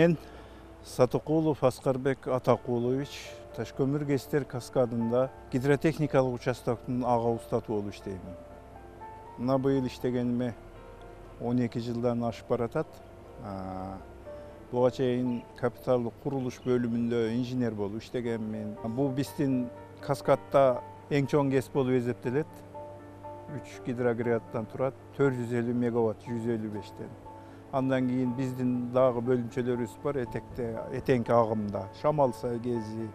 Мен Сатыкулов Аскарбек Атакулович Ташкөмүр КСТР каскадында гидротехникалык участоктун ага устаты болуп иштейм. Мына быйыл иштегениме 12 жылдан ашып баратат. Буга чейин капиталдык курулуш бөлүмүндө инженер болуп иштегенмин. Бул биздин каскадда эң чоң КЭС болуп эсептелет. 3 гидроагрегаттан турат, 450 мегаватт 155-тен. Андан кийин биздин дагы бөлүмчөлөрүбүз бар этеңки агымда. Шамалсай КЭЗи,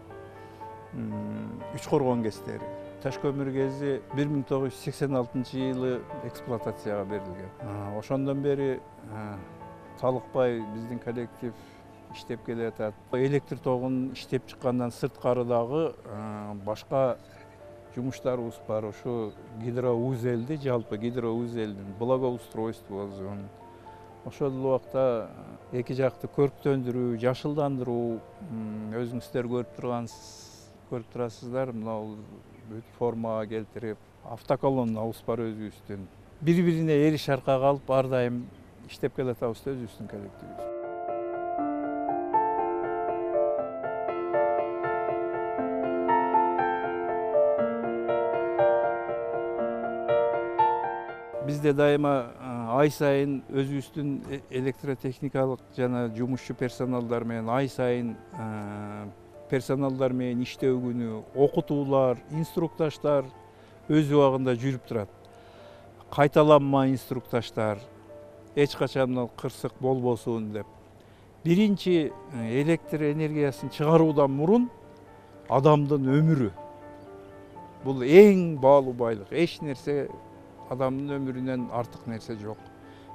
Үчкоргон КЭСтери. Ташкөмүр КЭЗи 1986-жылы эксплуатацияга берилген. Ошондон бери талыкпай биздин коллектив иштеп келатат. Электр тогун иштеп чыккандан сырткары дагы башка жумуштарыбыз бар. Ошо гидроузелди, жалпы гидроузелдин благоустройствосун, ошол убакта эки жакты көрктөндүрүү, жашылдандыруу, өзүңүздөр көрүп турасыздар, мына бүт формага келтирип, автоколоннабыз бар өзүбүздүн. Бири-бирине эриш аркага алып, ар дайым иштеп келатабыз да өзүбүздүн коллективибиз. Бизде дайыма ай сайын өзүбүздүн электротехникалык жана жумушчу персоналдар менен ай сайын персоналдар менен иштөө күнү, окутуулар, инструктаждар өз убагында жүрүп турат. Кайталанма инструктаждар, эч качан кырсык болбосун деп. Биринчи электр энергиясын чыгаруудан мурун адамдын өмүрү. Бул эң баалуу байлык. Эч нерсе адамдын өмүрүнөн артык нерсе жок.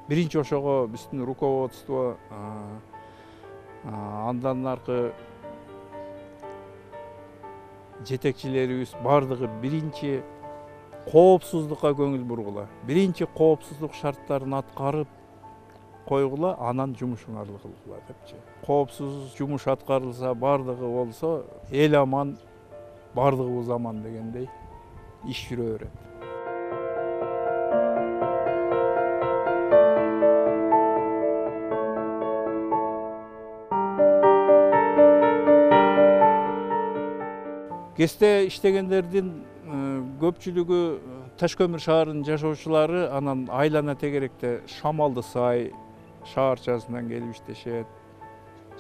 Биринчи ошого биздин руководство, андан аркы жетекчилерибиз бардыгы биринчи коопсуздукка көңүл бургула. Биринчи коопсуздук шарттарын аткарып койгула, анан жумушуңарды кылгыла депчи. Коопсуз жумуш аткарылса, бардыгы болсо, эл аман, бардыгыбыз аман дегендей иш жүрө берет. КЭСте иштегендердин көпчүлүгү Ташкөмүр шаарынын жашоочулары, анан айлана тегеректе Шамалды сай шаарчасынан келип иштешет.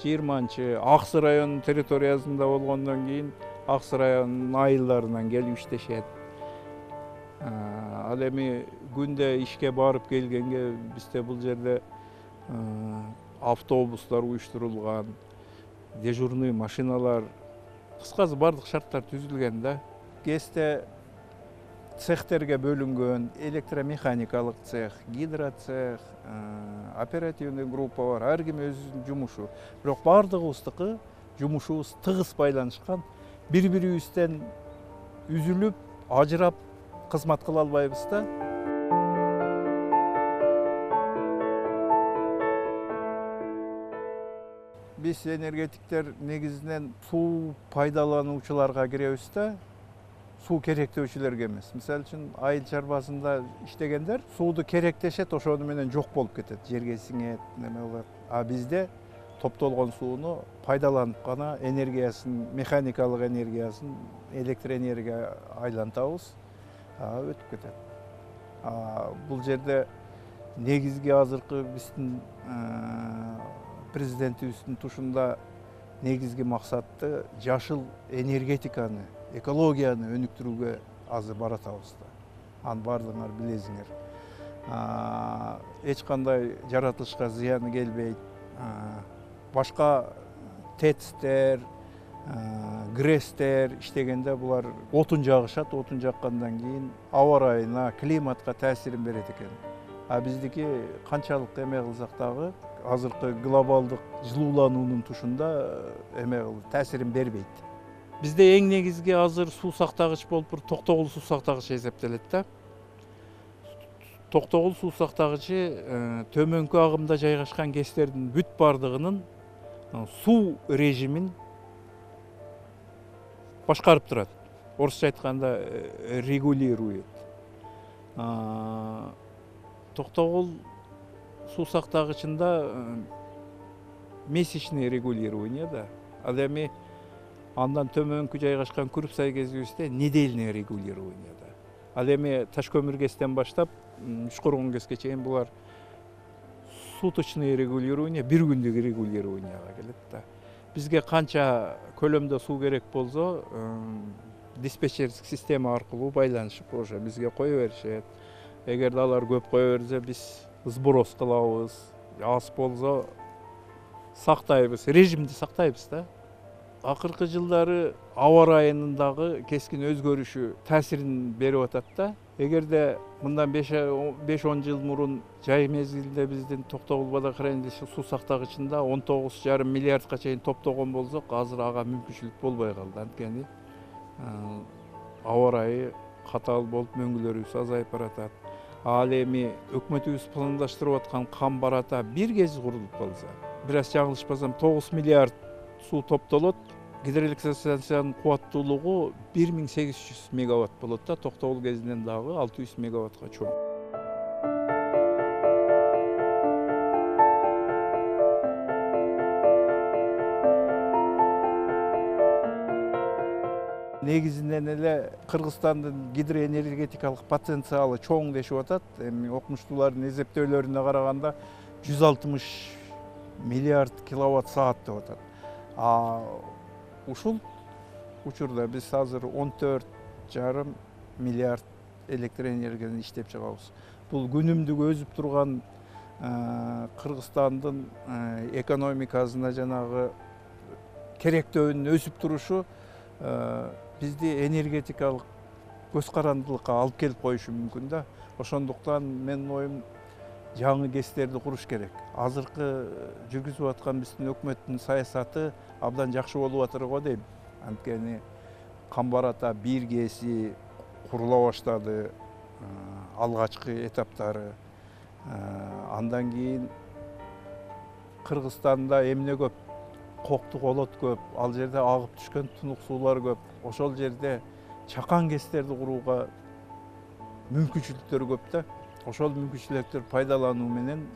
20-чы Аксы районунун территориясында болгондон кийин Аксы районунун айылдарынан келип иштешет. Ал эми күндө ишке барып келгенге бизде бул жерде автобустар уюштурулган, дежурный машиналар, кыскасы бардык шарттар түзүлгөн да. КЭСте цехтерге бөлүнгөн, электромеханикалык цех, гидроцех, оперативный группа бар, ар ким өзүнүн жумушу. Бирок бардыгыбыздыкы жумушубуз тыгыз байланышкан, бири-бирибизден үзүлүп, ажырап кызмат кыла албайбыз да. Биз энергетиктер негизинен суу пайдалануучуларга киребиз да, суу керектөөчүлөргө эмес. Мисалы үчүн айыл чарбасында иштегендер сууду керектешет, ошону менен жок болуп кетет, жерге сиңет, неме болот. А бизде топтолгон сууну пайдаланып гана энергиясын, механикалык энергиясын электр энергияга айлантабыз, өтүп кетет. Бул жерде негизги азыркы биздин президентибиздин тушунда негизги максаты жашыл энергетиканы, экологияны өнүктүрүүгө азыр баратабыз да. Анын бардыгыңар билесиңер. Эч кандай жаратылышка зыяны келбейт. Башка ТЭЦтер, ГРЭСтер иштегенде булар отун жагышат, отун жаккандан кийин аба ырайына, климатка таасирин берет экен. Биздики канчалык эме кылсак дагы азыркы глобалдык жылуулануунун тушунда таасирин бербейт. Бизде эң негизги азыр суу сактагыч болуп Токтогул суу сактагычы эсептелет да. Токтогул суу сактагычы төмөнкү агымда жайгашкан КЭСтердин бүт бардыгынын суу режимин башкарып турат. Орусча айтканда регулирует. Токтогул суу сактагычында месячный регулирование да. Ал эми андан төмөнкү жайгашкан Күрүп сай кезибизде недельный регулирование да. Ал эми Ташкөмүр КЭСтен баштап Ушкоргон КЭСке чейин булар суточный регулирование, бир күндүк регулированияга келет да. Бизге канча көлөмдө суу керек болсо, диспетчердик система аркылуу байланышып уже бизге кое беришет. Эгерде алар көп кое берсе, биз сброс кылабыз. Аз болсо сактайбыз, режимди сактайбыз да. Акыркы жылдары аба ырайынын дагы кескин өзгөрүшү таасирин берип атат да. Эгерде мындан 5-10 жыл мурун жай мезгилинде биздин Токтогул Бада хранилище суу сактагычында 19,5 миллиардка чейин топтогон болсок, азыр ага мүмкүнчүлүк болбой калды. Анткени аба ырайы катаал болуп мөңгүлөрүбүз азайып баратат. Ал эми өкмөтүбүз пландаштырып аткан кам барата бир кез курулуп калса, бир аз жаңылышпасам 9 миллиард суу топтолот. Гидроэлектростанциянын кубаттуулугу 1800 мегаватт болот да, Токтогул кезинен дагы 600 мегаваттка чоң. Негизинен эле Кыргызстандын гидроэнергетикалык потенциалы чоң дешип атат. Эми окумуштуулардын эсептөөлөрүнө караганда 160 миллиард киловатт саат деп атат. Ушул учурда биз азыр 14,5 миллиард электроэнергияны иштеп чыгабыз. Бул күнүмдүк өзүп турган Кыргызстандын экономикасына жанагы керектөөнүн өсүп турушу бизди энергетикалык көз карандылыкка алып келип коюшу мүмкүн да. Ошондуктан менин оюм жаңы КЭСтерди куруш керек. Азыркы жүргүзүп аткан биздин өкмөттүн саясаты абдан жакшы болуп атыр го дейм. Анткени Камбарата бир КЭСи курула баштады, алгачкы этаптары. Андан кийин Кыргызстанда эмне көп? Коктук олот көп, ал жерде агып түшкөн тунук суулар көп. Ошол жерде чакан КЭСтерди курууга мүмкүнчүлүктөр көп да. Ошол мүмкүнчүлүктөрдү пайдалануу менен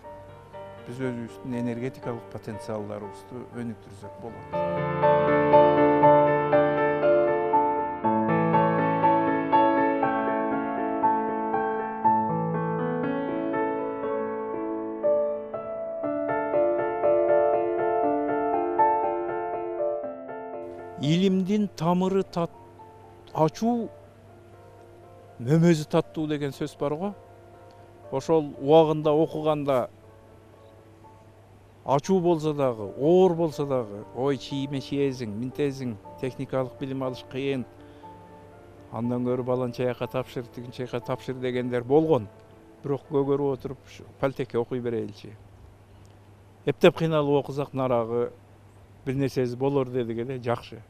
биз өзүбүздүн энергетикалык потенциалдарыбызды өнүктүрсөк болот. Илимдин тамыры ачуу, мөмөзү таттуу деген сөз бар го. Ошол убагында окуганда ачуу болсо дагы, оор болсо дагы, ой чийиме чиезиң, минтезиң, техникалык билим алыш кыйын. Андан көрү балан чаякка тапшыр, тигин чаякка тапшыр дегендер болгон. Бирок көгөрүп отуруп политехке окуй берейинчи. Эптеп кыйналып окусак нарагы бир нерсеси болор дедик эле, жакшы.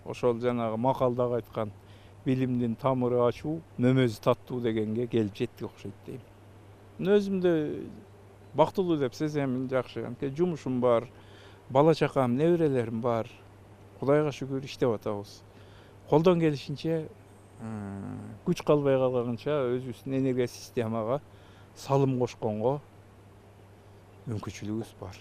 Ошол жанагы макалдагы айткан билимдин тамыры ачуу, мөмөзү таттуу дегенге келип жеттик окшойт дейм. Өзүмдү бактылуу деп сеземин, жакшы. Анткени жумушум бар, бала чакам, неберелерим бар. Кудайга шүгүр иштеп атабыз. Колдон келишинче күч калбай калганча өзүбүздүн энергия системага салым кошконго мүмкүнчүлүгүбүз бар.